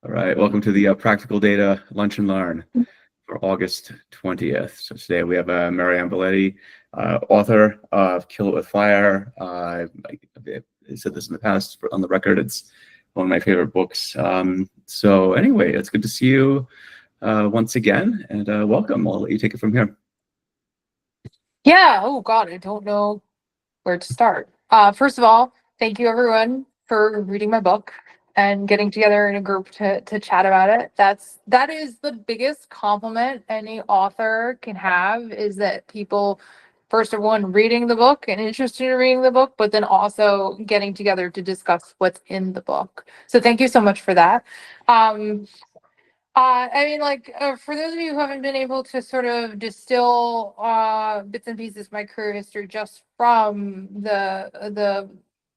All right, welcome to the Practical Data Lunch and Learn for August 20th. So today we have Marianne Bellotti, author of Kill It With Fire. I said this in the past on the record. It's one of my favorite books. So anyway, it's good to see you once again, and welcome. I'll let you take it from here. Yeah. Oh God, I don't know where to start. First of all, thank you everyone for reading my book and getting together in a group to chat about it. That is the biggest compliment any author can have, is that people, first of one, reading the book and interested in reading the book, but then also getting together to discuss what's in the book. So thank you so much for that. Um, for those of you who haven't been able to sort of distill bits and pieces of my career history just from the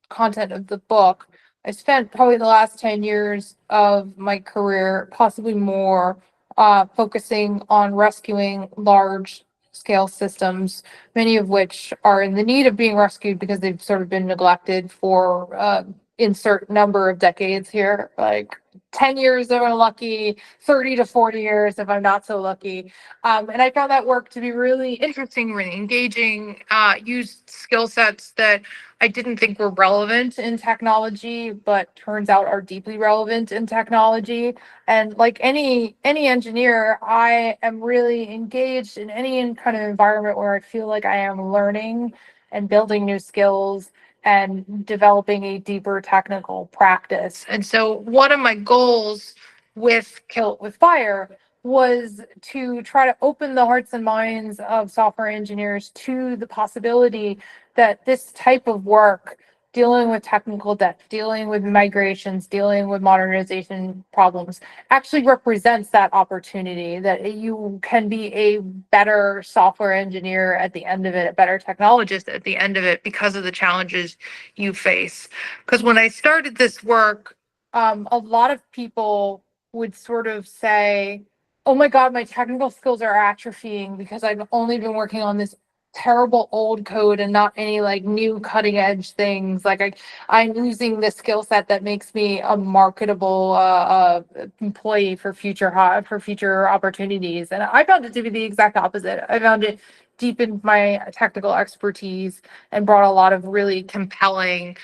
content of the book, I spent probably the last 10 years of my career, possibly more, focusing on rescuing large scale systems, many of which are in the need of being rescued because they've sort of been neglected for insert number of decades here, like 10 years if I'm lucky, 30 to 40 years if I'm not so lucky. And I found that work to be really interesting, really engaging, used skill sets that I didn't think were relevant in technology, but turns out are deeply relevant in technology. And like any engineer, I am really engaged in any kind of environment where I feel like I am learning and building new skills and developing a deeper technical practice. And so one of my goals with Kill It With Fire was to try to open the hearts and minds of software engineers to the possibility that this type of work, dealing with technical debt, dealing with migrations, dealing with modernization problems, actually represents that opportunity, that you can be a better software engineer at the end of it, a better technologist at the end of it, because of the challenges you face. Because when I started this work, a lot of people would sort of say, oh my God, my technical skills are atrophying because I've only been working on this terrible old code and not any like new cutting edge things. I'm losing the skill set that makes me a marketable employee for future opportunities. And I found it to be the exact opposite. I found it deepened my technical expertise and brought a lot of really compelling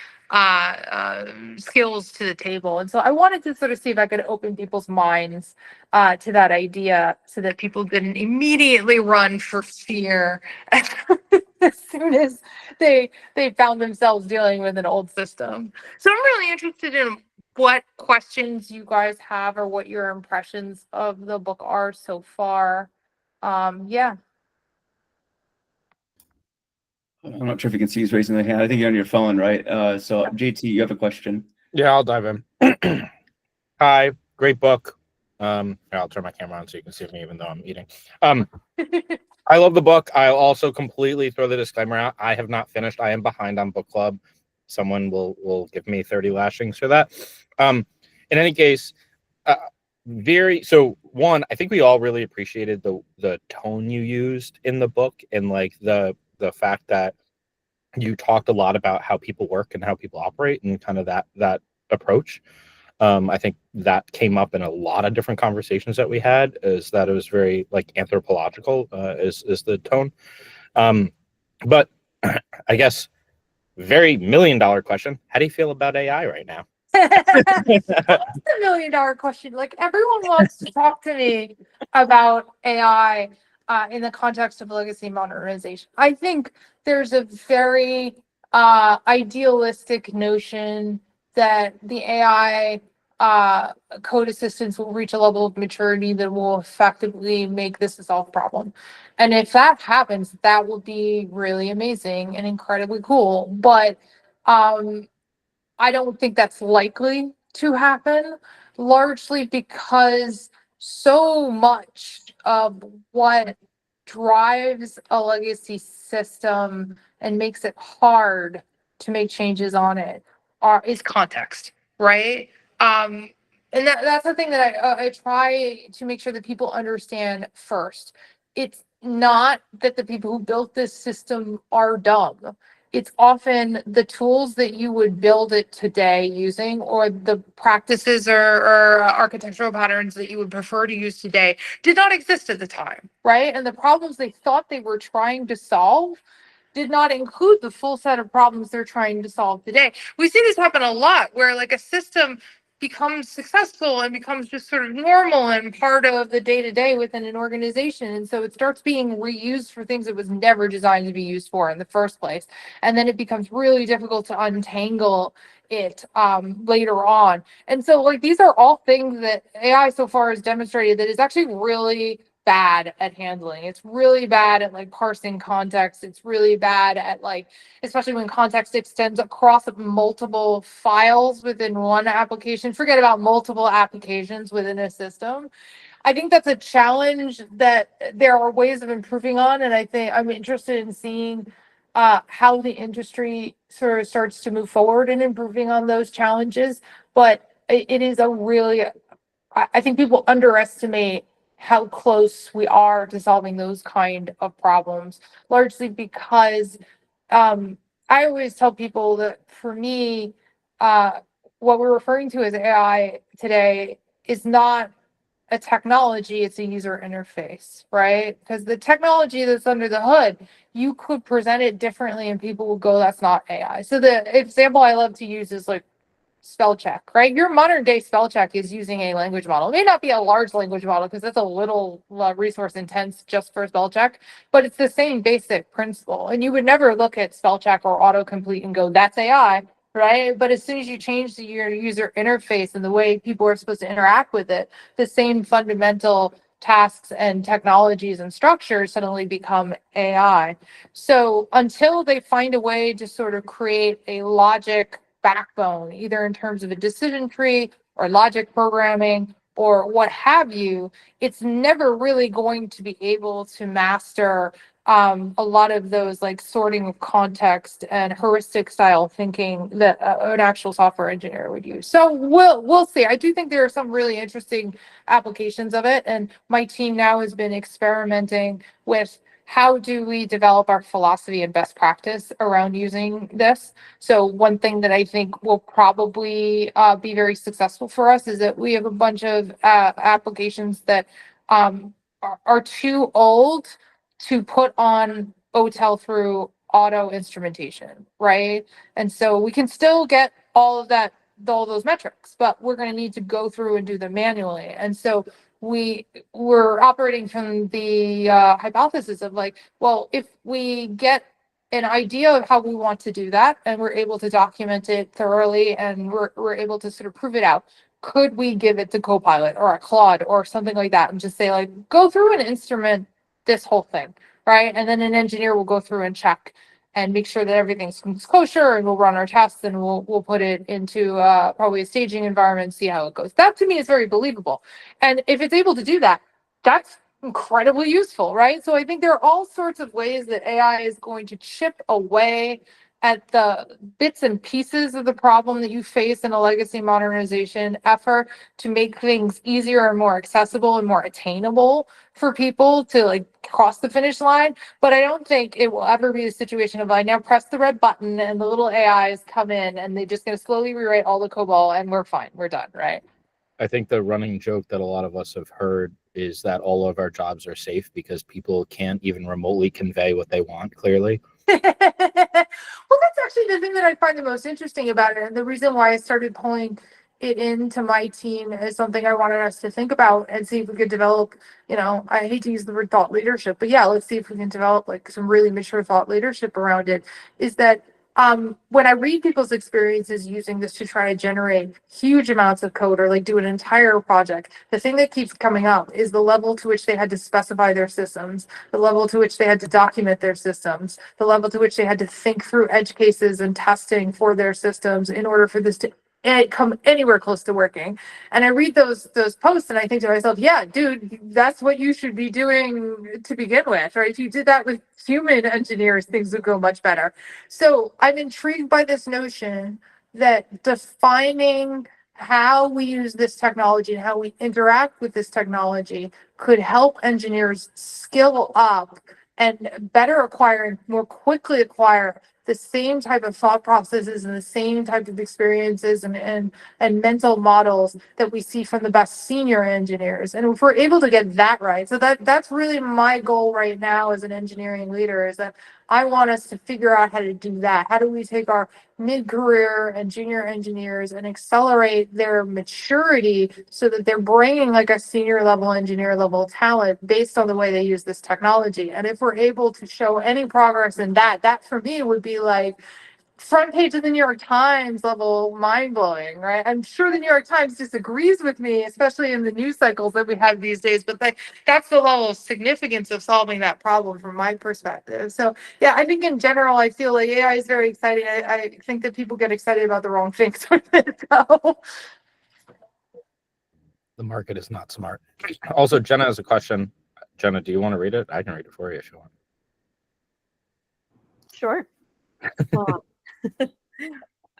skills to the table. And so I wanted to sort of see if I could open people's minds to that idea so that people didn't immediately run for fear as soon as they found themselves dealing with an old system. So I'm really interested in what questions you guys have or what your impressions of the book are so far. Yeah. I'm not sure if you can see who's raising their hand. I think you're on your phone, right? So JT, you have a question. Yeah, I'll dive in. Hi, great book. I'll turn my camera on so you can see me even though I'm eating. I love the book. I'll also completely throw the disclaimer out. I have not finished. I am behind on book club. Someone will give me 30 lashings for that. In any case, one, I think we all really appreciated the tone you used in the book, and like the fact that you talked a lot about how people work and how people operate and kind of that approach. I think that came up in a lot of different conversations that we had, is that it was very like anthropological, is the tone. But I guess very $1,000,000 question. How do you feel about AI right now? That's the $1,000,000 question. Like, everyone wants to talk to me about AI in the context of legacy modernization. I think there's a very idealistic notion that the AI code assistants will reach a level of maturity that will effectively make this a solved problem. And if that happens, that will be really amazing and incredibly cool. But I don't think that's likely to happen, largely because so much of what drives a legacy system and makes it hard to make changes on it is context, right? Um, and that's the thing that I try to make sure that people understand first. It's not that the people who built this system are dumb. it's often the tools that you would build it today using, or the practices or architectural patterns that you would prefer to use today did not exist at the time, right? And the problems they thought they were trying to solve did not include the full set of problems they're trying to solve today. We see this happen a lot where like a system becomes successful and becomes just sort of normal and part of the day to day within an organization. And so it starts being reused for things it was never designed to be used for in the first place. And then it becomes really difficult to untangle it later on. And so like these are all things that AI so far has demonstrated that is actually really bad at handling. It's really bad at like parsing context. It's really bad at like, especially when context extends across multiple files within one application. Forget about multiple applications within a system. I think that's a challenge that there are ways of improving on, and I think I'm interested in seeing how the industry sort of starts to move forward in improving on those challenges. But it is a really, I think people underestimate how close we are to solving those kind of problems, largely because I always tell people that for me, what we're referring to as AI today is not a technology, it's a user interface, right? Because the technology that's under the hood, you could present it differently and people will go, that's not AI. So the example I love to use is like spell check, right? Your modern day spell check is using a language model. It may not be a large language model because that's a little resource intense just for spell check, but it's the same basic principle. And you would never look at spell check or autocomplete and go, that's AI, right? But as soon as you change your user interface and the way people are supposed to interact with it, the same fundamental tasks and technologies and structures suddenly become AI. So until they find a way to sort of create a logic backbone, either in terms of a decision tree or logic programming or what have you, it's never really going to be able to master a lot of those like sorting of context and heuristic style thinking that an actual software engineer would use. So we'll see. I do think there are some really interesting applications of it, and my team now has been experimenting with how do we develop our philosophy and best practice around using this. So one thing that I think will probably be very successful for us is that we have a bunch of applications that are too old to put on OTel through auto instrumentation, right? And so we can still get all of that, all those metrics, but we're going to need to go through and do them manually. And so we're operating from the hypothesis of like, well, if we get an idea of how we want to do that and we're able to document it thoroughly and we're able to sort of prove it out, could we give it to Copilot or a Claude or something like that and just say like, go through and instrument this whole thing, right? And then an engineer will go through and check and make sure that everything's kosher, and we'll run our tests and we'll put it into probably a staging environment and see how it goes. That to me is very believable. And if it's able to do that, that's incredibly useful, right? So I think there are all sorts of ways that AI is going to chip away at the bits and pieces of the problem that you face in a legacy modernization effort to make things easier and more accessible and more attainable for people to like cross the finish line. But I don't think it will ever be a situation of I now press the red button and the little AIs come in and they're just going to slowly rewrite all the COBOL and we're fine, we're done, right? I think the running joke that a lot of us have heard is that all of our jobs are safe because people can't even remotely convey what they want clearly. Well, that's actually the thing that I find the most interesting about it. And the reason why I started pulling it into my team is something I wanted us to think about and see if we could develop, I hate to use the word thought leadership, but yeah, let's see if we can develop like some really mature thought leadership around it. Is that when I read people's experiences using this to try to generate huge amounts of code or like do an entire project, the thing that keeps coming up is the level to which they had to specify their systems, the level to which they had to document their systems, the level to which they had to think through edge cases and testing for their systems in order for this to come anywhere close to working. And I read those posts and I think to myself, yeah, dude, that's what you should be doing to begin with, right? If you did that with human engineers, things would go much better. So I'm intrigued by this notion that defining how we use this technology and how we interact with this technology could help engineers skill up and better acquire and more quickly acquire the same type of thought processes and the same type of experiences and mental models that we see from the best senior engineers. And if we're able to get that right, so that's really my goal right now as an engineering leader, is that I want us to figure out how to do that. How do we take our mid-career and junior engineers and accelerate their maturity so that they're bringing like a senior level engineer level talent based on the way they use this technology? And if we're able to show any progress in that, that for me would be like front page of the New York Times level mind blowing, right? I'm sure the New York Times disagrees with me, especially in the news cycles that we have these days, but that's the level of significance of solving that problem from my perspective. So yeah, I think in general, I feel like AI is very exciting. I think that people get excited about the wrong things with it. So. The market is not smart. Also, Jenna has a question. Jenna, do you want to read it? I can read it for you if you want. Sure.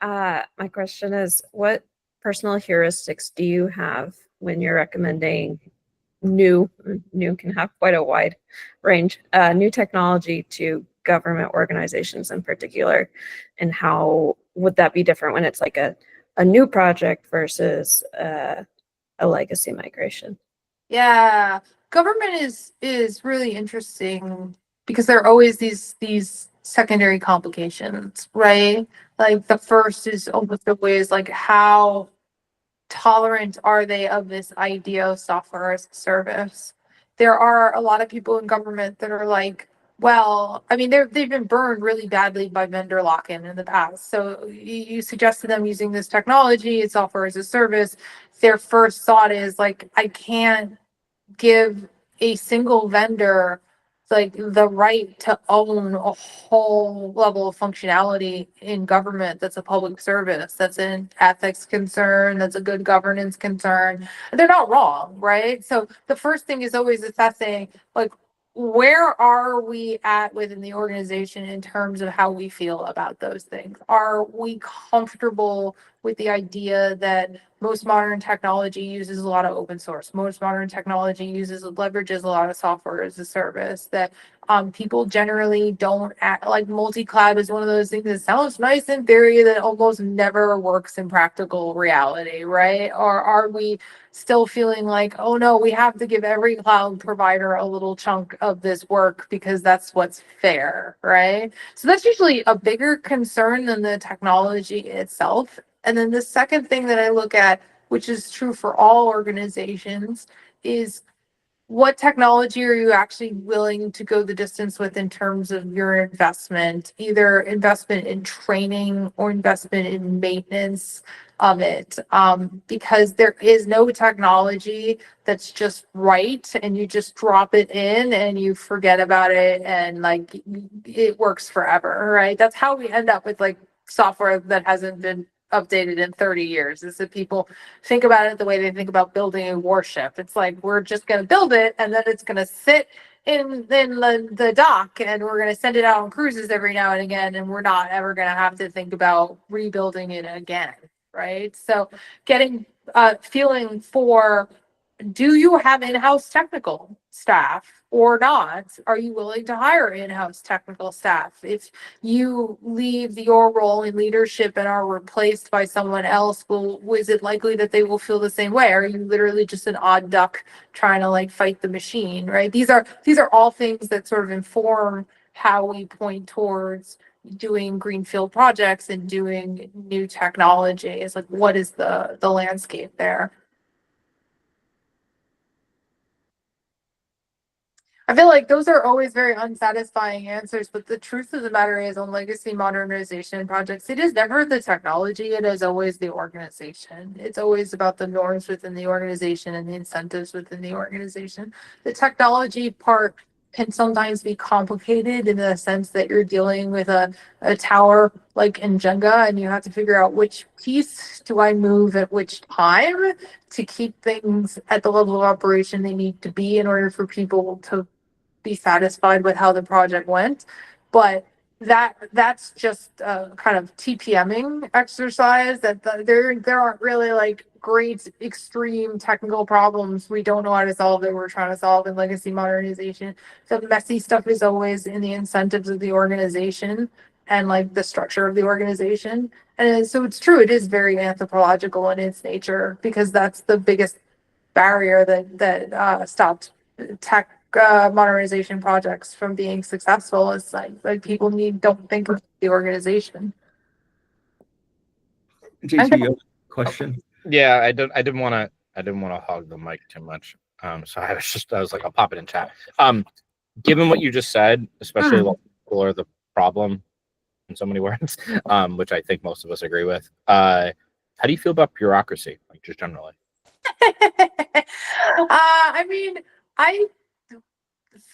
My question is, what personal heuristics do you have when you're recommending new can have quite a wide range, new technology to government organizations in particular, and how would that be different when it's like a new project versus a legacy migration? Yeah, government is really interesting because there are always these secondary complications, right? Like the first is almost always like how tolerant are they of this idea of software as a service? There are a lot of people in government that are like, well, I mean, they've been burned really badly by vendor lock-in in the past. So you suggest to them using this technology, it's software as a service. Their first thought is like, I can't give a single vendor like the right to own a whole level of functionality in government that's a public service, that's an ethics concern, that's a good governance concern. They're not wrong, right? So the first thing is always assessing like where are we at within the organization in terms of how we feel about those things? Are we comfortable with the idea that most modern technology uses a lot of open source? Most modern technology leverages a lot of software as a service, that people generally don't act like multi-cloud is one of those things that sounds nice in theory that almost never works in practical reality, right? Or are we still feeling like, oh no, we have to give every cloud provider a little chunk of this work because that's what's fair, right? So that's usually a bigger concern than the technology itself. And then the second thing that I look at, which is true for all organizations, is what technology are you actually willing to go the distance with in terms of your investment, either investment in training or investment in maintenance of it? Because there is no technology that's just right and you just drop it in and you forget about it and like it works forever, right? That's how we end up with like software that hasn't been updated in 30 years, is that people think about it the way they think about building a warship. It's like, we're just going to build it and then it's going to sit in the dock and we're going to send it out on cruises every now and again, and we're not ever going to have to think about rebuilding it again, right? So getting feeling for, do you have in-house technical staff or not? Are you willing to hire in-house technical staff? If you leave your role in leadership and are replaced by someone else, is it likely that they will feel the same way? Are you literally just an odd duck trying to like fight the machine, right? These are all things that sort of inform how we point towards doing greenfield projects and doing new technology. Is like, what is the landscape there? I feel like those are always very unsatisfying answers, but the truth of the matter is, on legacy modernization projects, it is never the technology, it is always the organization. It's always about the norms within the organization and the incentives within the organization. The technology part can sometimes be complicated in the sense that you're dealing with a tower like in Jenga, and you have to figure out which piece do I move at which time to keep things at the level of operation they need to be in order for people to be satisfied with how the project went. But that's just a kind of TPMing exercise, that there aren't really like great extreme technical problems we don't know how to solve that we're trying to solve in legacy modernization. The messy stuff is always in the incentives of the organization and like the structure of the organization. And so it's true, it is very anthropological in its nature, because that's the biggest barrier that stopped tech modernization projects from being successful. Is like people don't think of the organization. JT, you have a question? Yeah, I didn't want to hog the mic too much. So I was like, I'll pop it in chat. Given what you just said, especially what people are the problem in so many words, which I think most of us agree with. How do you feel about bureaucracy, like just generally? I mean, I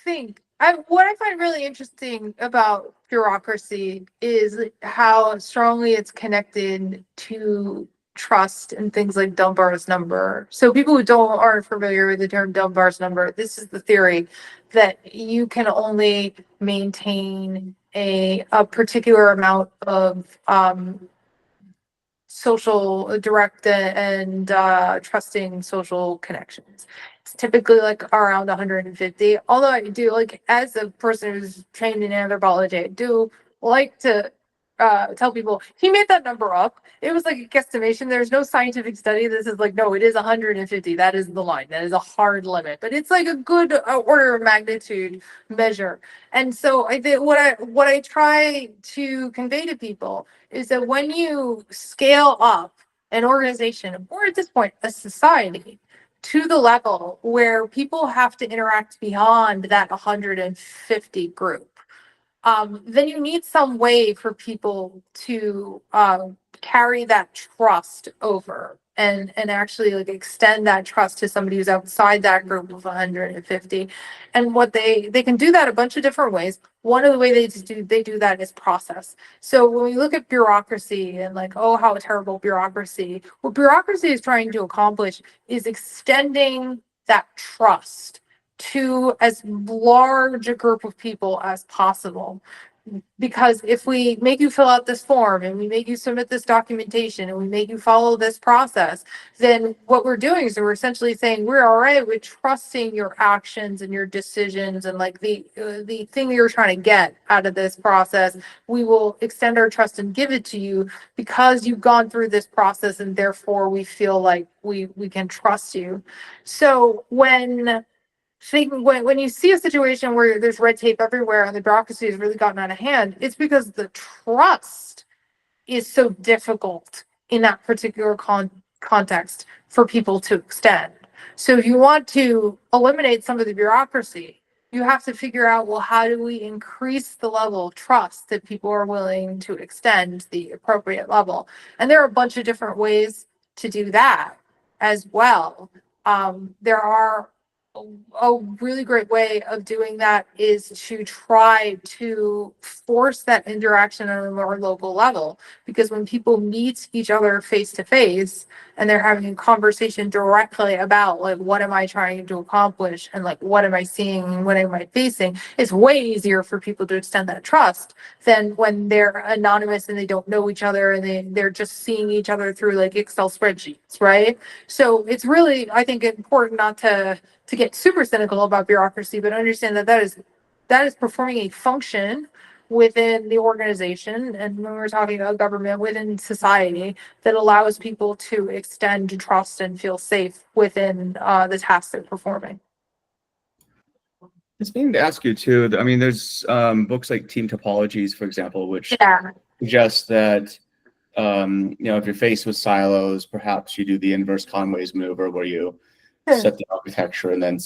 think what I find really interesting about bureaucracy is how strongly it's connected to trust and things like Dunbar's number. So people who aren't familiar with the term Dunbar's number, this is the theory that you can only maintain a particular amount of social direct and trusting social connections. It's typically like around 150. Although I do, like, as a person who's trained in anthropology, I do like to tell people he made that number up. It was like a guesstimation. There's no scientific study. This is like, no, it is 150. That is the line. That is a hard limit, but it's like a good order of magnitude measure. And so I think what I try to convey to people is that when you scale up an organization, or at this point a society, to the level where people have to interact beyond that 150 group, then you need some way for people to carry that trust over and actually like extend that trust to somebody who's outside that group of 150. And what they can do that a bunch of different ways. One of the ways they do that is process. So when we look at bureaucracy and like, oh, how terrible bureaucracy, what bureaucracy is trying to accomplish is extending that trust to as large a group of people as possible. Because if we make you fill out this form and we make you submit this documentation and we make you follow this process, then what we're doing is we're essentially saying we're all right with trusting your actions and your decisions and like the thing you're trying to get out of this process. We will extend our trust and give it to you because you've gone through this process, and therefore we feel like we can trust you. So when you see a situation where there's red tape everywhere and the bureaucracy has really gotten out of hand, it's because the trust is so difficult in that particular context for people to extend. So if you want to eliminate some of the bureaucracy, you have to figure out, well, how do we increase the level of trust that people are willing to extend the appropriate level? And there are a bunch of different ways to do that as well. There are a really great way of doing that is to try to force that interaction on a more local level, because when people meet each other face to face and they're having a conversation directly about like, what am I trying to accomplish and like, what am I seeing and what am I facing, it's way easier for people to extend that trust than when they're anonymous and they don't know each other and they're just seeing each other through like Excel spreadsheets, right? So it's really, I think, important not to get super cynical about bureaucracy, but understand that is performing a function within the organization, and when we're talking about government, within society, that allows people to extend trust and feel safe within the tasks they're performing. It's needing to ask you too. I mean, there's books like Team Topologies, for example, which Yeah. suggest that if you're faced with silos, perhaps you do the inverse Conway's maneuver, where you set the architecture and then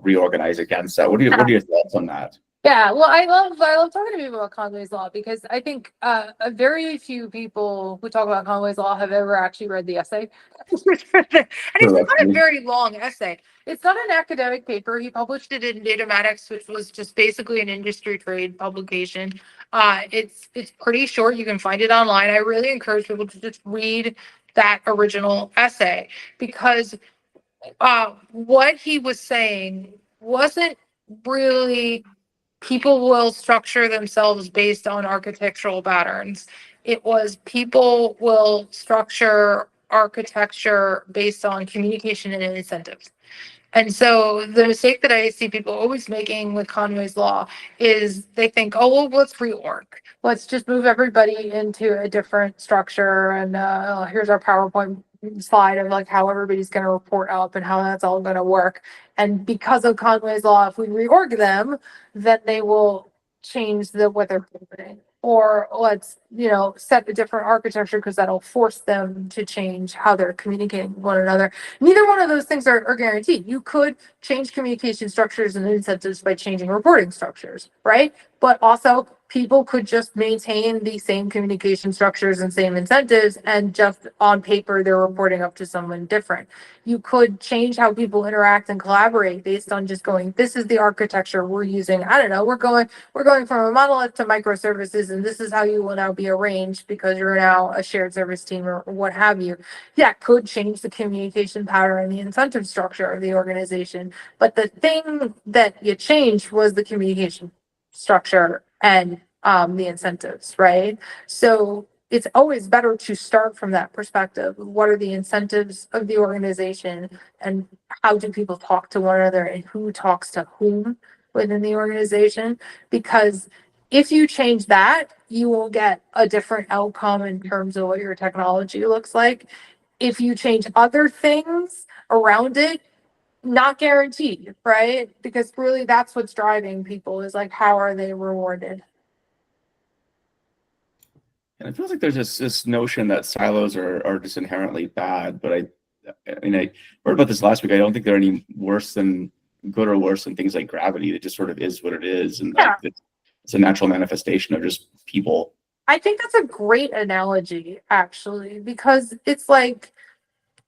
reorganize against that. What are your thoughts on that? Yeah, well, I love talking to people about Conway's Law, because I think a very few people who talk about Conway's Law have ever actually read the essay. And it's not a very long essay. It's not an academic paper. He published it in Datamatics, which was just basically an industry trade publication. It's pretty short. You can find it online. I really encourage people to just read that original essay, because what he was saying wasn't really people will structure themselves based on architectural patterns. It was people will structure architecture based on communication and incentives. And so the mistake that I see people always making with Conway's Law is they think, oh, well, let's reorg. Let's just move everybody into a different structure. And here's our PowerPoint slide of like how everybody's going to report up and how that's all going to work. And because of Conway's Law, if we reorg them, then they will change what they're doing. Or let's, set a different architecture because that'll force them to change how they're communicating with one another. Neither one of those things are guaranteed. You could change communication structures and incentives by changing reporting structures, right? But also people could just maintain the same communication structures and same incentives, and just on paper, they're reporting up to someone different. You could change how people interact and collaborate based on just going, this is the architecture we're using. I don't know, we're going from a monolith to microservices, and this is how you will now be arranged because you're now a shared service team or what have you. Yeah, could change the communication pattern and the incentive structure of the organization. But the thing that you changed was the communication structure and the incentives, right? So it's always better to start from that perspective. What are the incentives of the organization, and how do people talk to one another, and who talks to whom within the organization? Because if you change that, you will get a different outcome in terms of what your technology looks like. If you change other things around it, not guaranteed, right? Because really that's what's driving people, is like, how are they rewarded? And it feels like there's this notion that silos are just inherently bad, but I heard about this last week. I don't think they're any worse than good or worse than things like gravity. It just sort of is what it is, and Yeah. like it's a natural manifestation of just people. I think that's a great analogy, actually, because it's like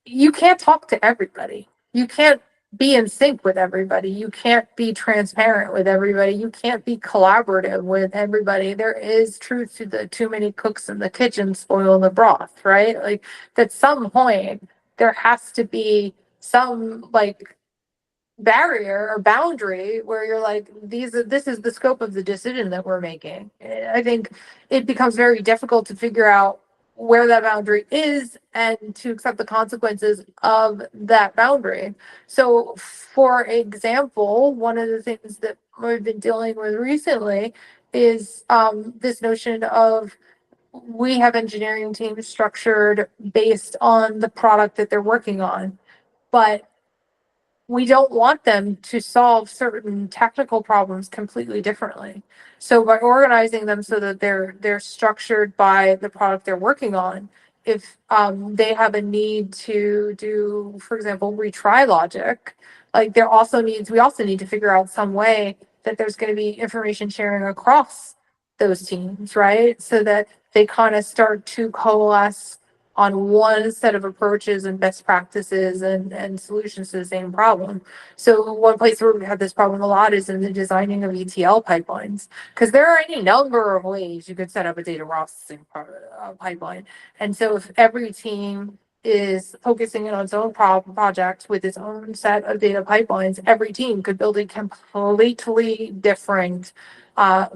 you can't talk to everybody. You can't be in sync with everybody. You can't be transparent with everybody. You can't be collaborative with everybody. There is truth to the too many cooks in the kitchen spoil the broth, right? Like at some point, there has to be some like barrier or boundary where you're like, this is the scope of the decision that we're making. I think it becomes very difficult to figure out where that boundary is and to accept the consequences of that boundary. So for example, one of the things that we've been dealing with recently is this notion of, we have engineering teams structured based on the product that they're working on, but we don't want them to solve certain technical problems completely differently. So by organizing them so that they're structured by the product they're working on, if they have a need to do, for example, retry logic, like we also need to figure out some way that there's going to be information sharing across those teams, right? So that they kind of start to coalesce on one set of approaches and best practices and solutions to the same problem. So one place where we have this problem a lot is in the designing of ETL pipelines, because there are any number of ways you could set up a data processing pipeline. And so if every team is focusing on its own project with its own set of data pipelines, every team could build a completely different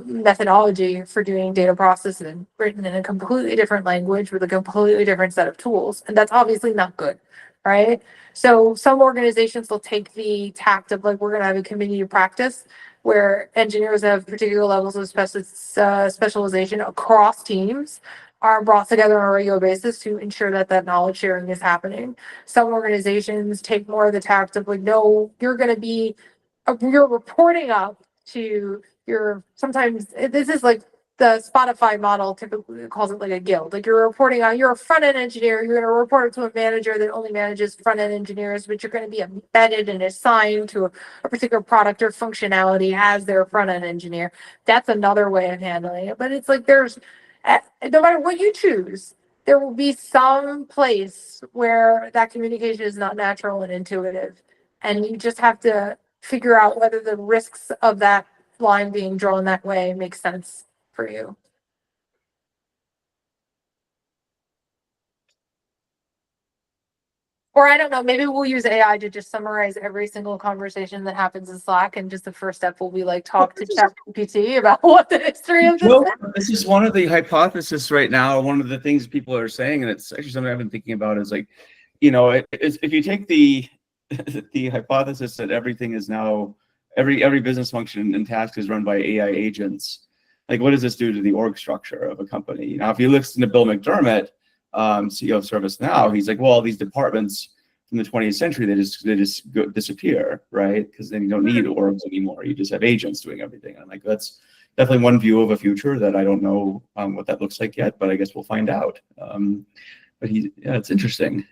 methodology for doing data processing, written in a completely different language with a completely different set of tools. And that's obviously not good, right? So some organizations will take the tact of like, we're going to have a community of practice where engineers have particular levels of specialization across teams are brought together on a regular basis to ensure that that knowledge sharing is happening. Some organizations take more of the tact of like, no, you're reporting up to sometimes this is like the Spotify model typically calls it like a guild. Like you're reporting out, you're a front end engineer, you're going to report it to a manager that only manages front end engineers, but you're going to be embedded and assigned to a particular product or functionality as their front end engineer. That's another way of handling it. But it's like no matter what you choose, there will be some place where that communication is not natural and intuitive. And you just have to figure out whether the risks of that line being drawn that way makes sense for you. Or I don't know, maybe we'll use AI to just summarize every single conversation that happens in Slack, and just the first step will be like talk to ChatGPT about what the history of this No, is. this is one of the hypotheses right now. One of the things people are saying, and it's actually something I've been thinking about, is like, if you take the the hypothesis that everything is now every business function and task is run by AI agents, like what does this do to the org structure of a company? Now, if you listen to Bill McDermott, CEO of ServiceNow, he's like, well, all these departments from the 20th century, they just disappear, right? Because then you don't need orgs anymore. You just have agents doing everything. And I'm like, that's definitely one view of a future that I don't know what that looks like yet, but I guess we'll find out. But it's interesting.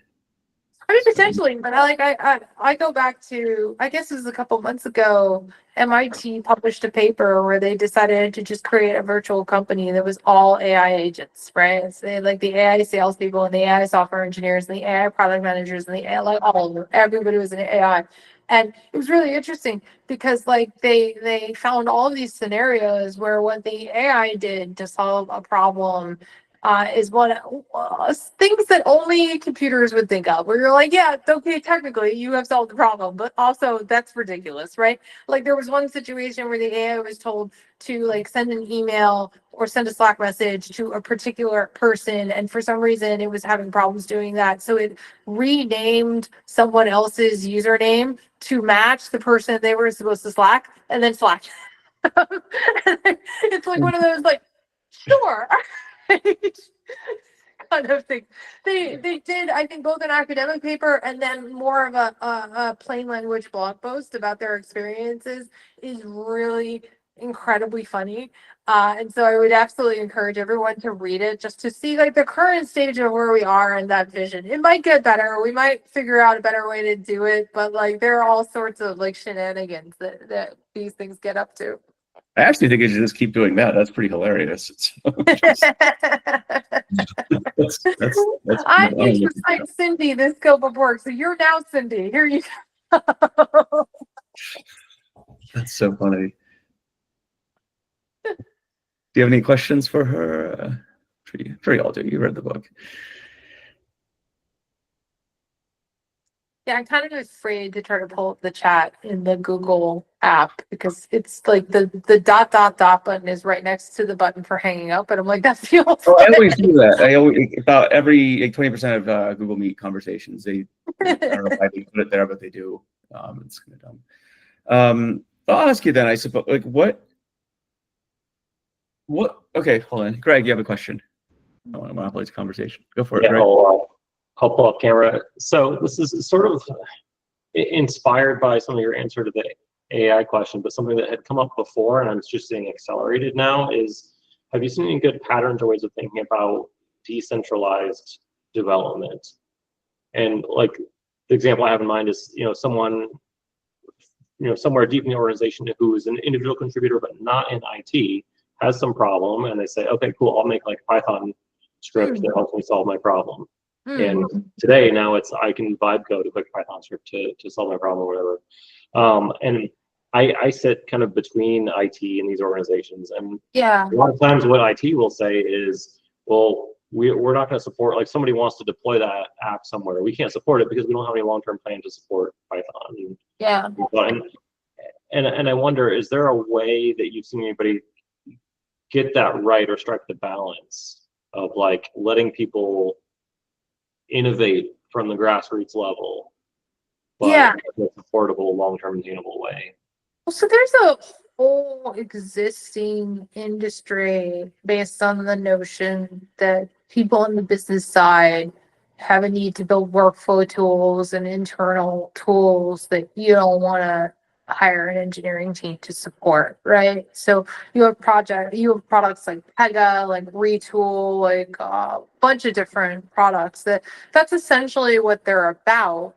I mean, potentially, but I go back to, I guess it was a couple months ago, MIT published a paper where they decided to just create a virtual company that was all AI agents, right? So they, like the AI salespeople and the AI software engineers and the AI product managers and the AI, like all of them, everybody was in AI. And it was really interesting because like they found all of these scenarios where what the AI did to solve a problem is what things that only computers would think of, where you're like, yeah, it's okay, technically you have solved the problem, but also that's ridiculous, right? Like there was one situation where the AI was told to like send an email or send a Slack message to a particular person, and for some reason it was having problems doing that, so it renamed someone else's username to match the person they were supposed to Slack, and then Slack. It's like one of those like, sure. Kind of thing. They did, I think, both an academic paper and then more of a plain language blog post about their experiences. Is really incredibly funny. And so I would absolutely encourage everyone to read it just to see like the current stage of where we are in that vision. It might get better. We might figure out a better way to do it, but like there are all sorts of like shenanigans that these things get up to. I actually think you should just keep doing that. That's pretty hilarious. That's I used to cite Cindy this scope of work, so you're now Cindy. Here you go. That's so funny. Do you have any questions for her? Sure you all do. You read the book. Yeah, I'm kind of afraid to try to pull up the chat in the Google app because it's like the dot button is right next to the button for hanging up, and I'm like, that feels. Oh, I always do that. I always about every 20% of Google Meet conversations. I don't know if I put it there, but they do. It's kind of dumb. I'll ask you then. I suppose like what? Okay, hold on, Greg. You have a question. I want to monopolize the conversation. Go for it, Yeah, Greg. I'll pull up camera. So this is sort of inspired by some of your answer to the AI question, but something that had come up before and I'm just seeing accelerated now is, have you seen any good patterns or ways of thinking about decentralized development? And like the example I have in mind is, someone, somewhere deep in the organization who is an individual contributor but not in IT has some problem, and they say, okay, cool, I'll make like Python script that helps me solve my problem. And today, now I can vibe code a quick Python script to solve my problem or whatever. And I sit kind of between IT and these organizations. And Yeah. a lot of times what IT will say is, well, we're not going to support, like somebody wants to deploy that app somewhere. We can't support it because we don't have any long-term plan to support Python. Yeah. And I wonder, is there a way that you've seen anybody get that right or strike the balance of like letting people innovate from the grassroots level, but in a affordable, long-term, attainable way? Well, so there's a whole existing industry based on the notion that people on the business side have a need to build workflow tools and internal tools that you don't want to hire an engineering team to support, right? So you have products like Pega, like Retool, like a bunch of different products that's essentially what they're about.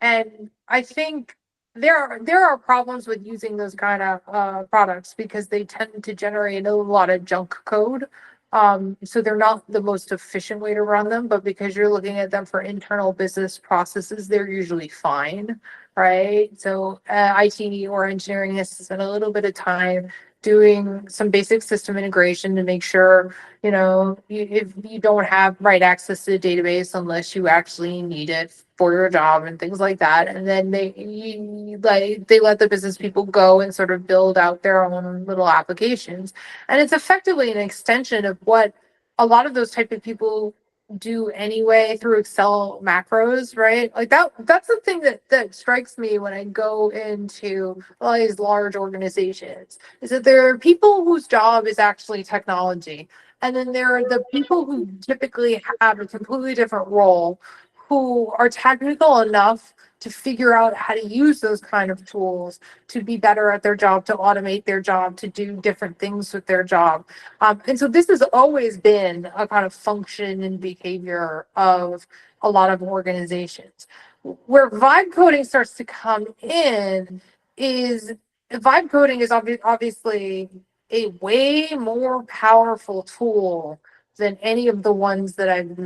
And I think there are problems with using those kind of products because they tend to generate a lot of junk code. So they're not the most efficient way to run them, but because you're looking at them for internal business processes, they're usually fine, right? So IT or engineering has to spend a little bit of time doing some basic system integration to make sure, if you don't have right access to the database unless you actually need it for your job and things like that. And then they let the business people go and sort of build out their own little applications. And it's effectively an extension of what a lot of those type of people do anyway through Excel macros, right? Like that's the thing that strikes me when I go into all these large organizations, is that there are people whose job is actually technology. And then there are the people who typically have a completely different role, who are technical enough to figure out how to use those kind of tools to be better at their job, to automate their job, to do different things with their job. And so this has always been a kind of function and behavior of a lot of organizations. Where vibe coding starts to come in is vibe coding is obviously a way more powerful tool than any of the ones that I've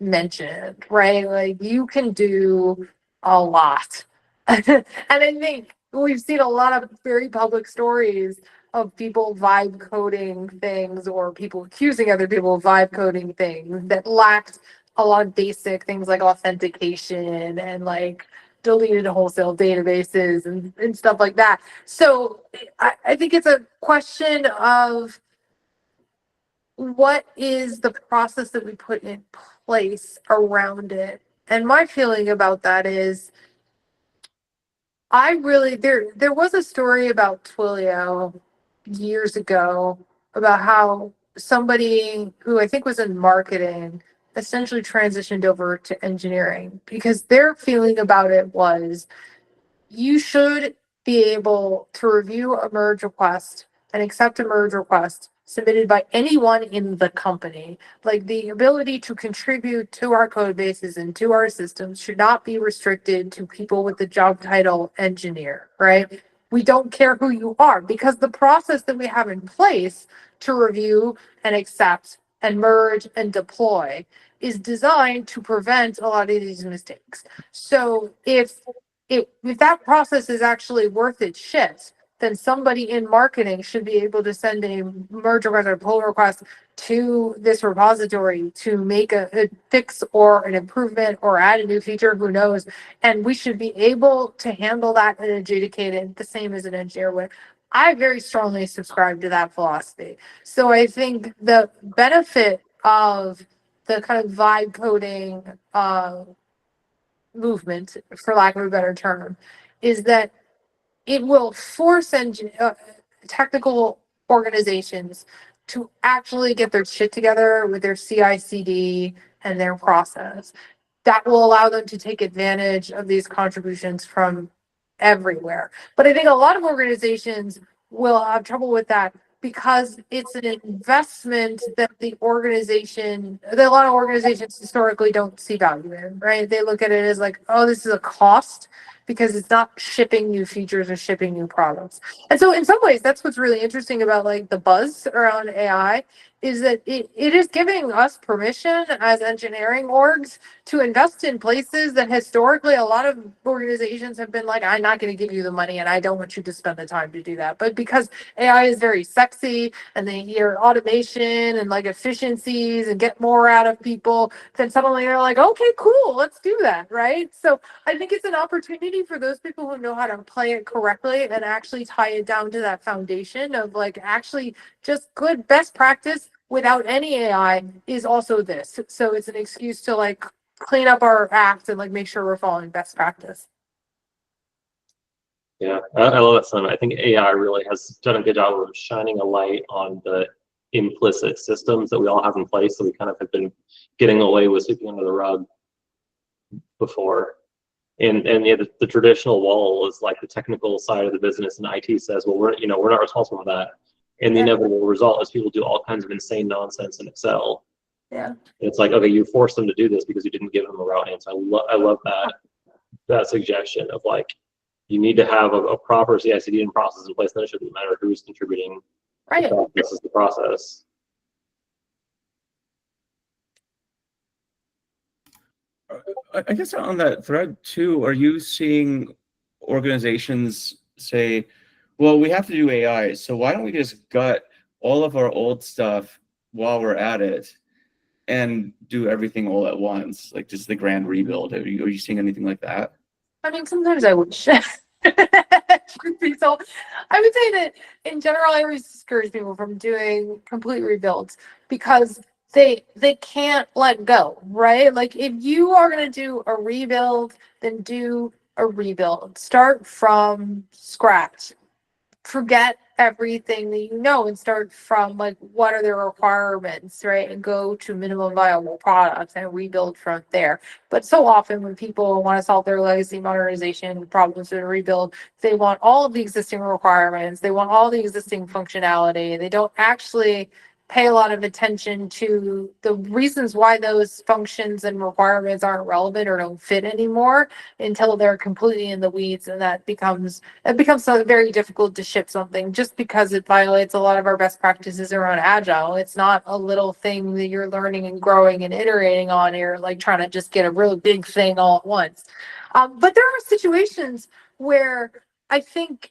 mentioned, right? Like you can do a lot. And I think we've seen a lot of very public stories of people vibe coding things, or people accusing other people of vibe coding things that lacked a lot of basic things like authentication and like deleted wholesale databases and stuff like that. So I think it's a question of what is the process that we put in place around it. And my feeling about that is there was a story about Twilio years ago about how somebody who I think was in marketing essentially transitioned over to engineering, because their feeling about it was you should be able to review a merge request and accept a merge request submitted by anyone in the company. Like the ability to contribute to our code bases and to our systems should not be restricted to people with the job title engineer, right? We don't care who you are, because the process that we have in place to review and accept and merge and deploy is designed to prevent a lot of these mistakes. So if that process is actually worth its shit, then somebody in marketing should be able to send a merge request or pull request to this repository to make a fix or an improvement or add a new feature, who knows? And we should be able to handle that and adjudicate it the same as an engineer would. I very strongly subscribe to that philosophy. So I think the benefit of the kind of vibe coding movement, for lack of a better term, is that it will force technical organizations to actually get their shit together with their CI/CD and their process. That will allow them to take advantage of these contributions from everywhere. But I think a lot of organizations will have trouble with that, because it's an investment that a lot of organizations historically don't see value in, right? They look at it as like, oh, this is a cost, because it's not shipping new features or shipping new products. And so in some ways, that's what's really interesting about like the buzz around AI, is that it is giving us permission as engineering orgs to invest in places that historically a lot of organizations have been like, I'm not going to give you the money and I don't want you to spend the time to do that. But because AI is very sexy and they hear automation and like efficiencies and get more out of people, then suddenly they're like, okay, cool, let's do that, right? So I think it's an opportunity for those people who know how to play it correctly and actually tie it down to that foundation of like actually just good best practice without any AI is also this. So it's an excuse to like clean up our act and like make sure we're following best practice. Yeah, I love that sentiment. I think AI really has done a good job of shining a light on the implicit systems that we all have in place that we kind of have been getting away with sweeping under the rug before. And yeah, the traditional wall is like the technical side of the business, and IT says, well, we're not responsible for that. And the inevitable result is people do all kinds of insane nonsense in Excel. Yeah. It's like, okay, you forced them to do this because you didn't give them a route answer. I love that suggestion of like, you need to have a proper CI/CD and process in place. Then it shouldn't matter who's contributing. Right. This is the process. I guess on that thread too, are you seeing organizations say, Well, we have to do AI, so why don't we just gut all of our old stuff while we're at it and do everything all at once, like just the grand rebuild? Are you seeing anything like that? I mean, sometimes I wish. So I would say that in general, I always discourage people from doing complete rebuilds because they can't let go, right? Like if you are going to do a rebuild, then do a rebuild. Start from scratch. Forget everything that you know and start from like what are the requirements, right? And go to minimum viable products and rebuild from there. But so often when people want to solve their legacy modernization problems in a rebuild, they want all of the existing requirements, they want all the existing functionality. They don't actually pay a lot of attention to the reasons why those functions and requirements aren't relevant or don't fit anymore until they're completely in the weeds, and it becomes so very difficult to ship something just because it violates a lot of our best practices around agile. It's not a little thing that you're learning and growing and iterating on. You're like trying to just get a really big thing all at once. But there are situations where I think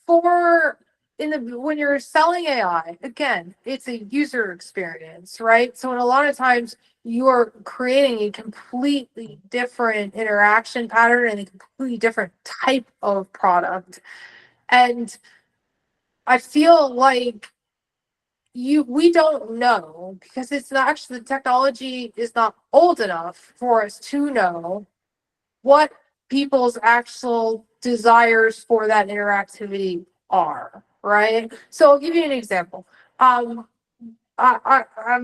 when you're selling AI, again, it's a user experience, right? So in a lot of times you're creating a completely different interaction pattern and a completely different type of product. And I feel like we don't know because it's not actually the technology is not old enough for us to know what people's actual desires for that interactivity are, right? So I'll give you an example. I'm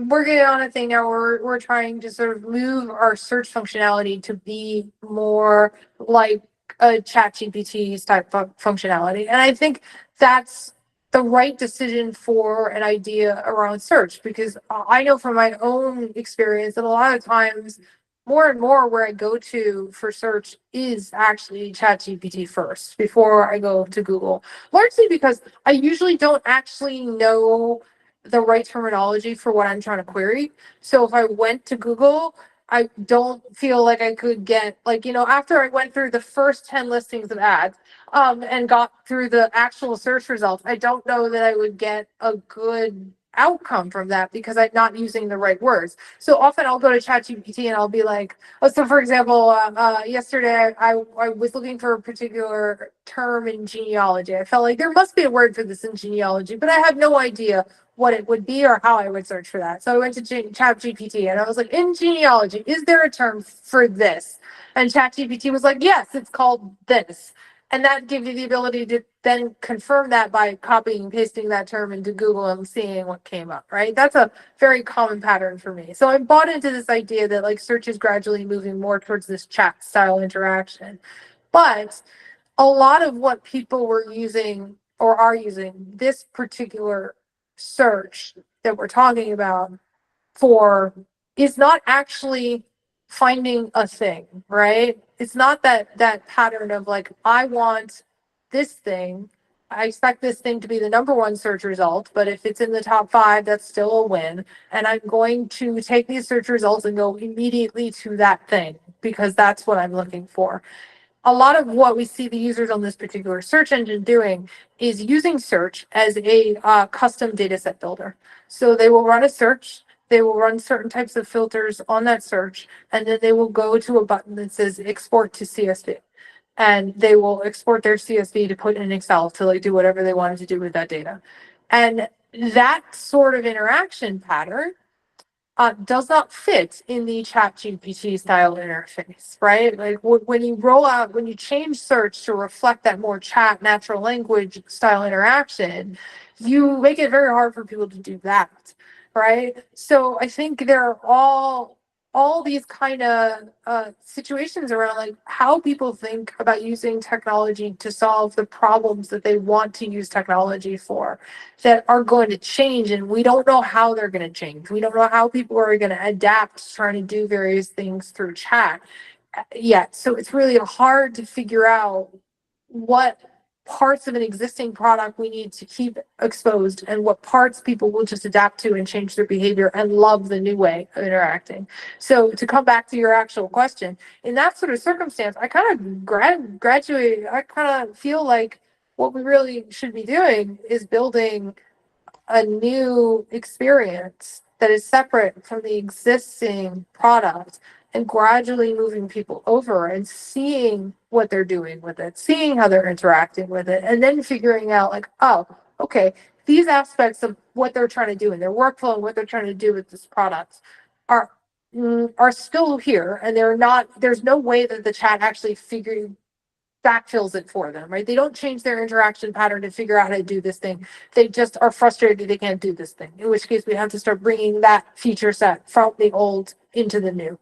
working on a thing now where we're trying to sort of move our search functionality to be more like a ChatGPT's type of functionality. And I think that's the right decision for an idea around search because I know from my own experience that a lot of times more and more where I go to for search is actually ChatGPT first before I go to Google, largely because I usually don't actually know the right terminology for what I'm trying to query. So if I went to Google, I don't feel like I could get after I went through the first 10 listings of ads and got through the actual search results, I don't know that I would get a good outcome from that because I'm not using the right words. So often I'll go to ChatGPT and I'll be like, oh, so for example, yesterday I was looking for a particular term in genealogy. I felt like there must be a word for this in genealogy, but I have no idea what it would be or how I would search for that. So I went to ChatGPT and I was like, in genealogy, is there a term for this? And ChatGPT was like, yes, it's called this. And that gives you the ability to then confirm that by copying and pasting that term into Google and seeing what came up, right? That's a very common pattern for me. So I bought into this idea that like search is gradually moving more towards this chat style interaction. But a lot of what people were using or are using this particular search that we're talking about for is not actually finding a thing, right? It's not that pattern of like, I want this thing. I expect this thing to be the number one search result, but if it's in the top 5, that's still a win. And I'm going to take these search results and go immediately to that thing because that's what I'm looking for. A lot of what we see the users on this particular search engine doing is using search as a custom data set builder. So they will run a search, they will run certain types of filters on that search, and then they will go to a button that says export to CSV. And they will export their CSV to put in Excel to like do whatever they wanted to do with that data. And that sort of interaction pattern does not fit in the ChatGPT style interface, right? Like when you change search to reflect that more chat natural language style interaction, you make it very hard for people to do that, right? So I think there are all these kind of situations around like how people think about using technology to solve the problems that they want to use technology for that are going to change, and we don't know how they're going to change. We don't know how people are going to adapt trying to do various things through chat yet. So it's really hard to figure out what parts of an existing product we need to keep exposed and what parts people will just adapt to and change their behavior and love the new way of interacting. So to come back to your actual question, in that sort of circumstance, I kind of graduate, I kind of feel like what we really should be doing is building a new experience that is separate from the existing product and gradually moving people over and seeing what they're doing with it, seeing how they're interacting with it, and then figuring out like, oh, okay, these aspects of what they're trying to do in their workflow and what they're trying to do with this product are are still here, and they're not, there's no way that the chat actually backfills it for them, right? They don't change their interaction pattern to figure out how to do this thing. They just are frustrated they can't do this thing, in which case we have to start bringing that feature set from the old into the new.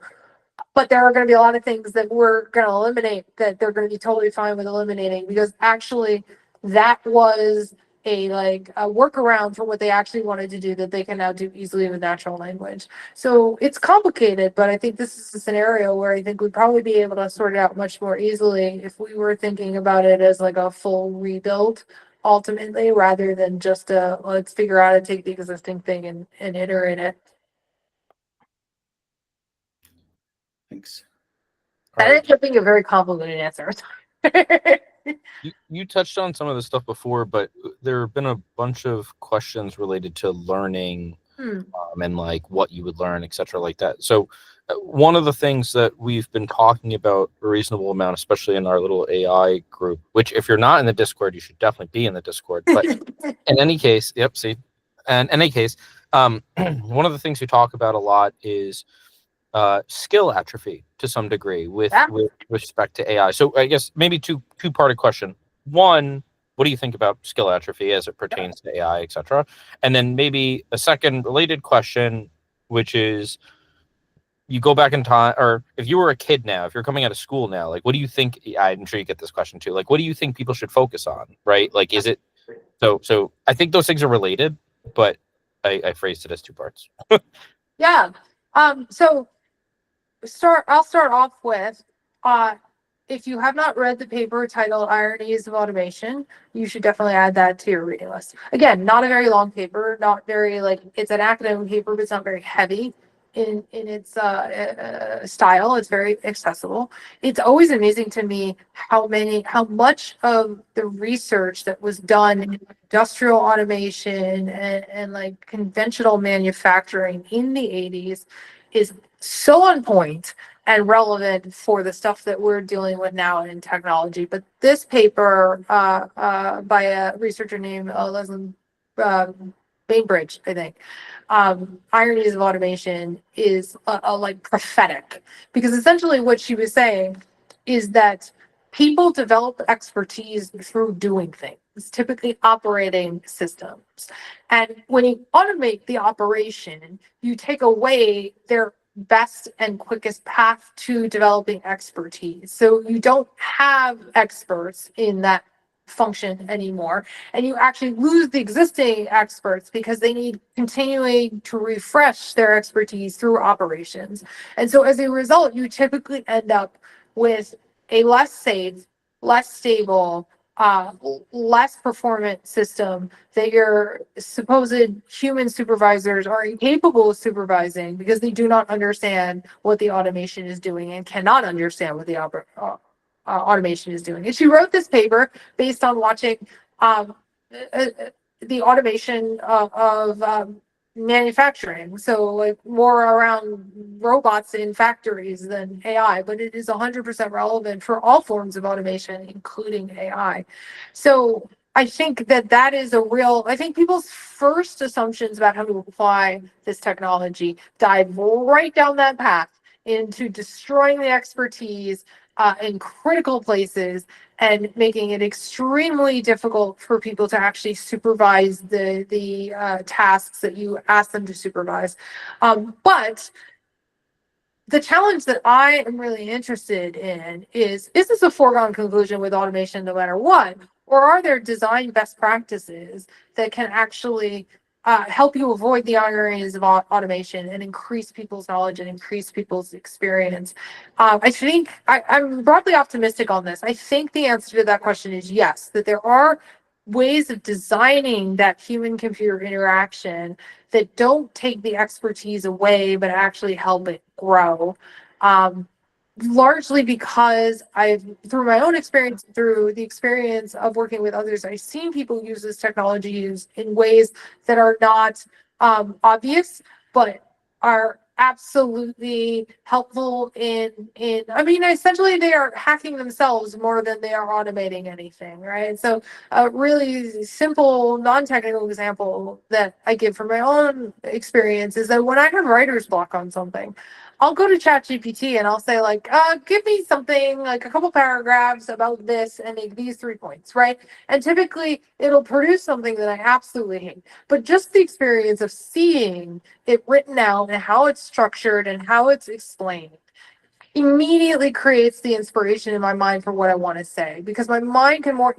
But there are going to be a lot of things that we're going to eliminate that they're going to be totally fine with eliminating, because actually that was a workaround for what they actually wanted to do that they can now do easily with natural language. So it's complicated, but I think this is a scenario where I think we'd probably be able to sort it out much more easily if we were thinking about it as like a full rebuild ultimately, rather than just let's figure out how to take the existing thing and iterate it. Thanks. That Alright. ends up being a very convoluted answer. You touched on some of the stuff before, but there have been a bunch of questions related to learning and like what you would learn, etc., like that. So one of the things that we've been talking about a reasonable amount, especially in our little AI group, which if you're not in the Discord, you should definitely be in the Discord. But in any case, yep, see, and in any case, one of the things we talk about a lot is skill atrophy to some degree with respect to AI. So I guess maybe two-parted question. One, what do you think about skill atrophy as it pertains to AI, etc.? And then maybe a second related question, which is, you go back in time, or if you were a kid now, if you're coming out of school now, like, what do you think? I'm sure you get this question too. Like, what do you think people should focus on? Right? Like, is it so? I think those things are related, but I phrased it as two parts. Yeah. So I'll start off with if you have not read the paper titled Ironies of Automation, you should definitely add that to your reading list. Again, not a very long paper, not very it's an academic paper, but it's not very heavy in its style. It's very accessible. It's always amazing to me how much of the research that was done in industrial automation and like conventional manufacturing in the 80s is so on point and relevant for the stuff that we're dealing with now in technology. But this paper by a researcher named Leslie Bainbridge, I think, Ironies of Automation, is like prophetic, because essentially what she was saying is that people develop expertise through doing things, typically operating systems. And when you automate the operation, you take away their best and quickest path to developing expertise. So you don't have experts in that function anymore, and you actually lose the existing experts because they need continuing to refresh their expertise through operations. And so as a result, you typically end up with a less safe, less stable, less performant system that your supposed human supervisors are incapable of supervising because they do not understand what the automation is doing and cannot understand what the automation is doing. And she wrote this paper based on watching the automation of manufacturing, so like more around robots in factories than AI, but it is 100% relevant for all forms of automation, including AI. So I think that is a real, I think people's first assumptions about how to apply this technology dive right down that path into destroying the expertise in critical places and making it extremely difficult for people to actually supervise the tasks that you ask them to supervise. But the challenge that I am really interested in is this a foregone conclusion with automation no matter what? Or are there design best practices that can actually help you avoid the areas of automation and increase people's knowledge and increase people's experience? I think I'm broadly optimistic on this. I think the answer to that question is yes, that there are ways of designing that human computer interaction that don't take the expertise away, but actually help it grow. Largely because through my own experience, through the experience of working with others, I've seen people use this technology in ways that are not obvious, but are absolutely helpful I mean, essentially they are hacking themselves more than they are automating anything, right? So a really simple, non-technical example that I give from my own experience is that when I have writer's block on something, I'll go to ChatGPT and I'll say like, give me something like a couple paragraphs about this and make these 3 points, right? And typically it'll produce something that I absolutely hate. But just the experience of seeing it written out and how it's structured and how it's explained immediately creates the inspiration in my mind for what I want to say, because my mind can more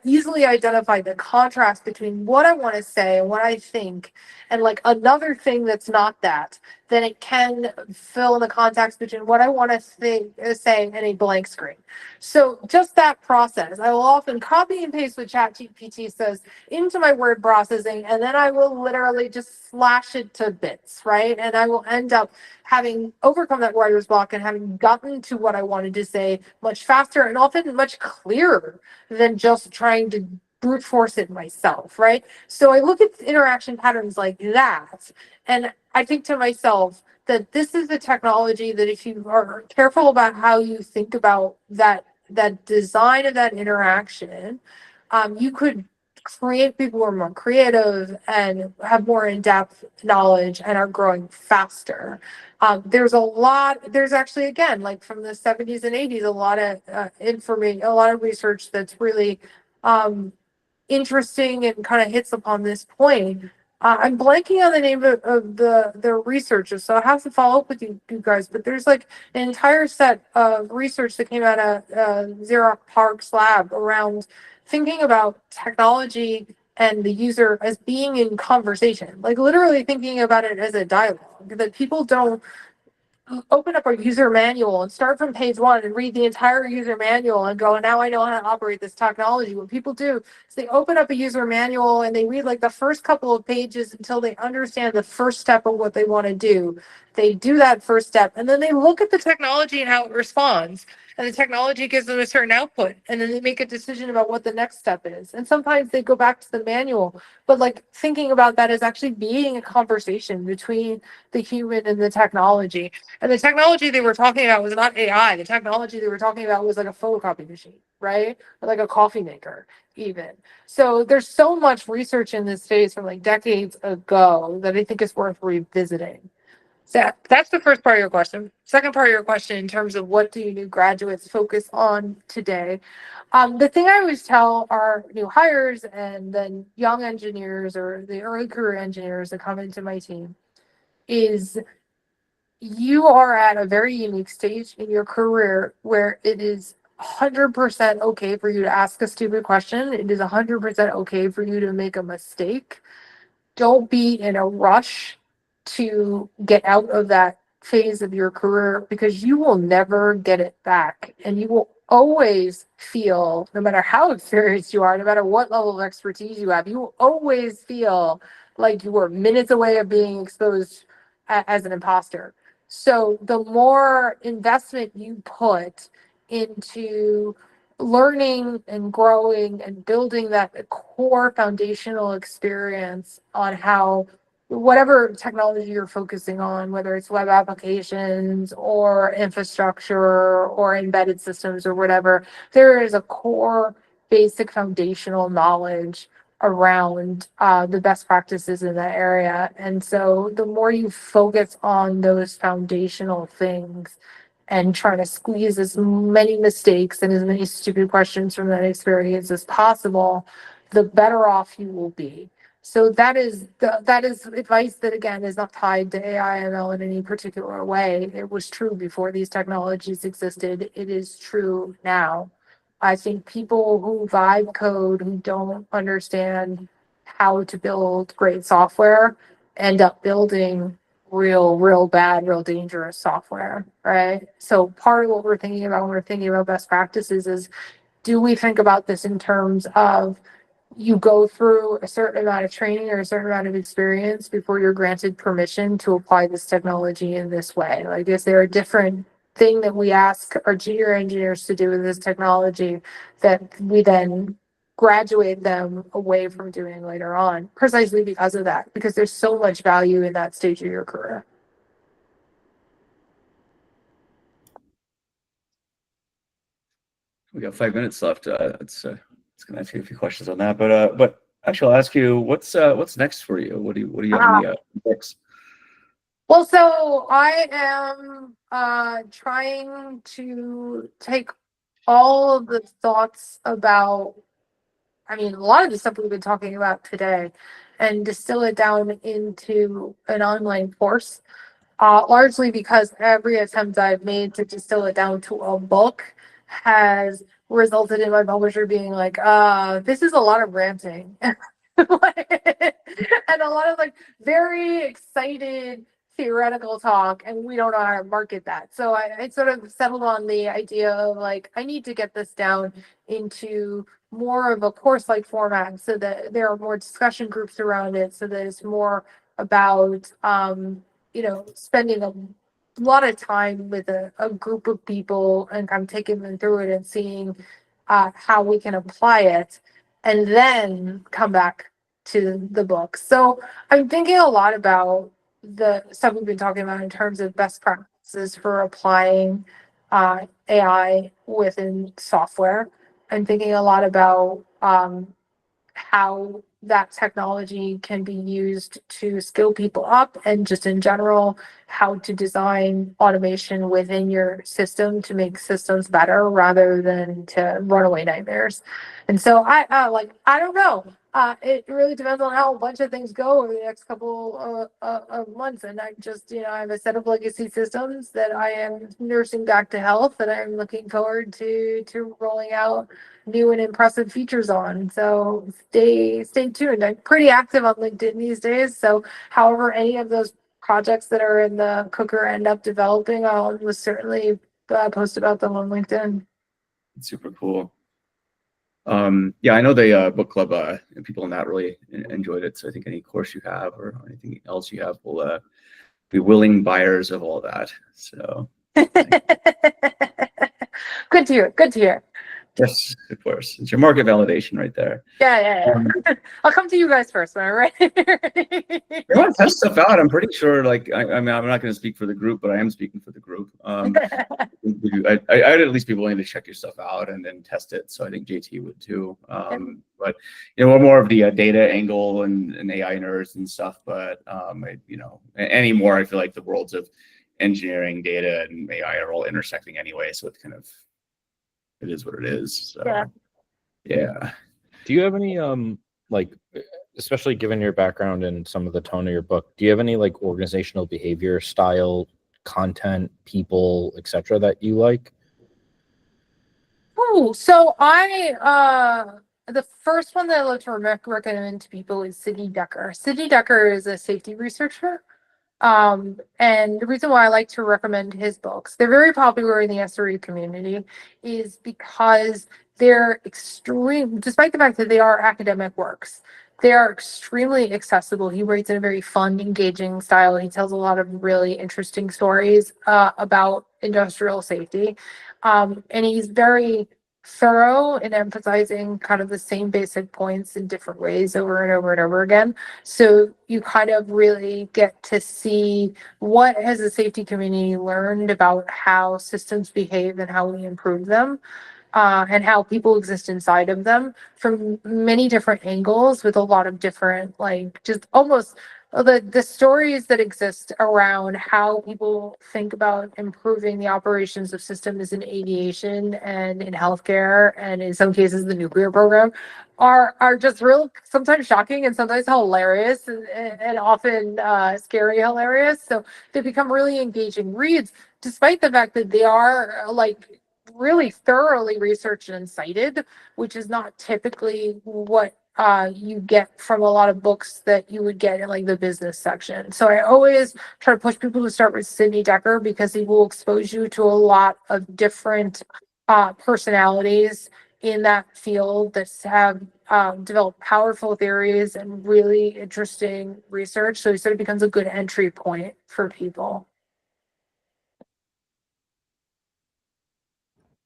easily identify the contrast between what I want to say and what I think and like another thing that's not that, then it can fill in the context between what I want to say and a blank screen. So just that process, I will often copy and paste what ChatGPT says into my word processing, and then I will literally just slash it to bits, right? And I will end up having overcome that writer's block and having gotten to what I wanted to say much faster and often much clearer than just trying to brute force it myself, right? So I look at interaction patterns like that, and I think to myself that this is a technology that if you are careful about how you think about that design of that interaction, you could create people who are more creative and have more in-depth knowledge and are growing faster. There's actually, again, like from the 70s and 80s, a lot of information, a lot of research that's really interesting and kind of hits upon this point. I'm blanking on the name of the researchers, so I have to follow up with you guys. But there's like an entire set of research that came out of Xerox Park's lab around thinking about technology and the user as being in conversation, like literally thinking about it as a dialogue. That people don't open up a user manual and start from page 1 and read the entire user manual and go, now I know how to operate this technology. What people do is they open up a user manual and they read like the first couple of pages until they understand the first step of what they want to do. They do that first step and then they look at the technology and how it responds. And the technology gives them a certain output, and then they make a decision about what the next step is. And sometimes they go back to the manual, but like thinking about that as actually being a conversation between the human and the technology. And the technology they were talking about was not AI. The technology they were talking about was like a photocopy machine, right? Or like a coffee maker, even. So there's so much research in this space from like decades ago that I think is worth revisiting. So that's the first part of your question. Second part of your question, in terms of what do new graduates focus on today? The thing I always tell our new hires and then young engineers or the early career engineers that come into my team is you are at a very unique stage in your career where it is 100% okay for you to ask a stupid question. It is 100% okay for you to make a mistake. Don't be in a rush to get out of that phase of your career because you will never get it back. And you will always feel, no matter how experienced you are, no matter what level of expertise you have, you will always feel like you were minutes away of being exposed as an imposter. So the more investment you put into learning and growing and building that core foundational experience on how whatever technology you're focusing on, whether it's web applications or infrastructure or embedded systems or whatever, there is a core basic foundational knowledge around the best practices in that area. And so the more you focus on those foundational things and try to squeeze as many mistakes and as many stupid questions from that experience as possible, the better off you will be. So that is advice that, again, is not tied to AI ML in any particular way. It was true before these technologies existed. It is true now. I think people who vibe code, who don't understand how to build great software end up building real bad, real dangerous software, right? So part of what we're thinking about when we're thinking about best practices is, do we think about this in terms of you go through a certain amount of training or a certain amount of experience before you're granted permission to apply this technology in this way? Like, is there a different thing that we ask our junior engineers to do with this technology that we then graduate them away from doing later on, precisely because of that, because there's so much value in that stage of your career. We got 5 minutes left. It's gonna ask you a few questions on that, but actually, I'll ask you what's next for you. What do you have any picks? Well, so I am trying to take all of the thoughts about, I mean, a lot of the stuff we've been talking about today, and distill it down into an online course. Largely because every attempt I've made to distill it down to a book has resulted in my publisher being like, this is a lot of ranting. And a lot of like very excited theoretical talk, and we don't know how to market that. So I sort of settled on the idea of like, I need to get this down into more of a course-like format so that there are more discussion groups around it, so that it's more about spending a lot of time with a group of people and kind of taking them through it and seeing how we can apply it, and then come back to the book. So I'm thinking a lot about the stuff we've been talking about in terms of best practices for applying AI within software. I'm thinking a lot about how that technology can be used to skill people up, and just in general, how to design automation within your system to make systems better rather than to runaway nightmares. And so I don't know. It really depends on how a bunch of things go over the next couple of months. And I just, I have a set of legacy systems that I am nursing back to health, that I'm looking forward to rolling out new and impressive features on. So stay tuned. I'm pretty active on LinkedIn these days. So however any of those projects that are in the cooker end up developing, I'll certainly post about them on LinkedIn. Super cool. Yeah, I know the book club people in that really enjoyed it. So I think any course you have or anything else you have will be willing buyers of all that. So Good to hear. Good to hear. yes, of course, it's your market validation right there. Yeah. I'll come to you guys first, all right? You want to test stuff out? I'm pretty sure. Like, I mean, I'm not going to speak for the group, but I am speaking for the group. I'd at least be willing to check your stuff out and then test it. So I think JT would too. But we're more of the data angle and AI nerds and stuff. But anymore, I feel like the worlds of engineering, data, and AI are all intersecting anyway. So it's kind of, it is what it is. So, yeah. Do you have any especially given your background and some of the tone of your book, do you have any like organizational behavior, style, content, people, etc. that you like? Oh, so the first one that I love to recommend to people is Sidney Dekker. Sidney Dekker is a safety researcher. And the reason why I like to recommend his books, they're very popular in the SRE community, is because they're extreme, despite the fact that they are academic works, they are extremely accessible. He writes in a very fun, engaging style. He tells a lot of really interesting stories about industrial safety. And he's very thorough in emphasizing kind of the same basic points in different ways over and over and over again. So you kind of really get to see what has the safety community learned about how systems behave and how we improve them. And how people exist inside of them from many different angles, with a lot of different, like, just almost the stories that exist around how people think about improving the operations of systems in aviation and in healthcare, and in some cases the nuclear program, are just real, sometimes shocking and sometimes hilarious, and often scary hilarious. So they become really engaging reads, despite the fact that they are really thoroughly researched and cited, which is not typically what you get from a lot of books that you would get in like the business section. So I always try to push people to start with Sidney Dekker because he will expose you to a lot of different personalities in that field that have developed powerful theories and really interesting research. So he sort of becomes a good entry point for people.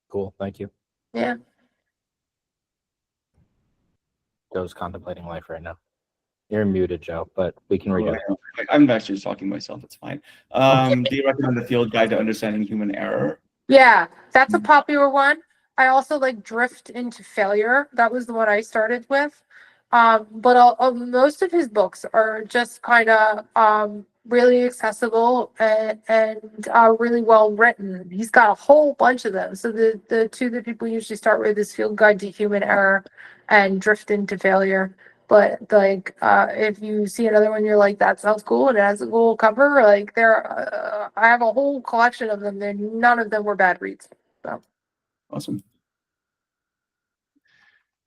Cool. Thank you. Yeah. Joe's contemplating life right now. You're muted, Joe, but we can read it. I'm actually just talking to myself. It's fine. Do you recommend the Field Guide to Understanding Human Error? Yeah, that's a popular one. I also like Drift into Failure. That was the one I started with. But most of his books are just kind of really accessible and really well written. He's got a whole bunch of them. So the two that people usually start with is Field Guide to Human Error and Drift into Failure. But like, if you see another one, you're like, that sounds cool, and it has a cool cover. Like, I have a whole collection of them. And none of them were bad reads. So Awesome.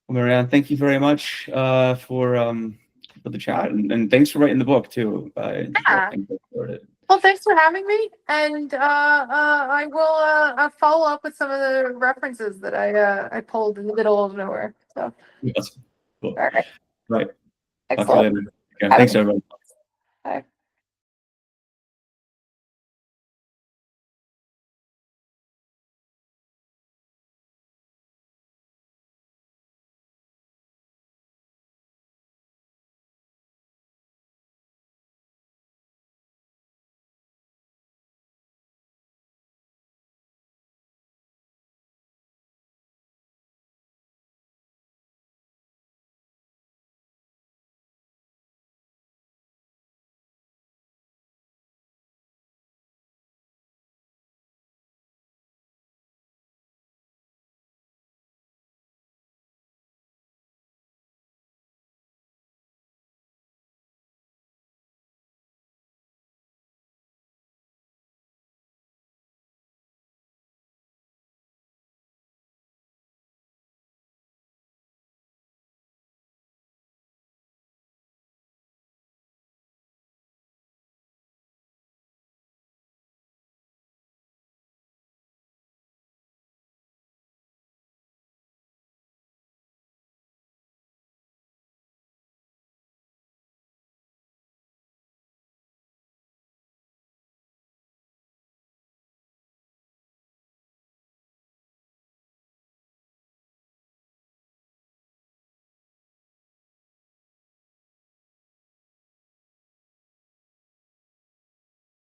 Well, Marianne, thank you very much for the chat, and thanks for writing the book too. Yeah. Thanks for it. Well, thanks for having me, and I will follow up with some of the references that I pulled in the middle of nowhere. So, Yes. Cool. all right, Right. Talk to you excellent. later. Okay, thanks, everyone. Bye.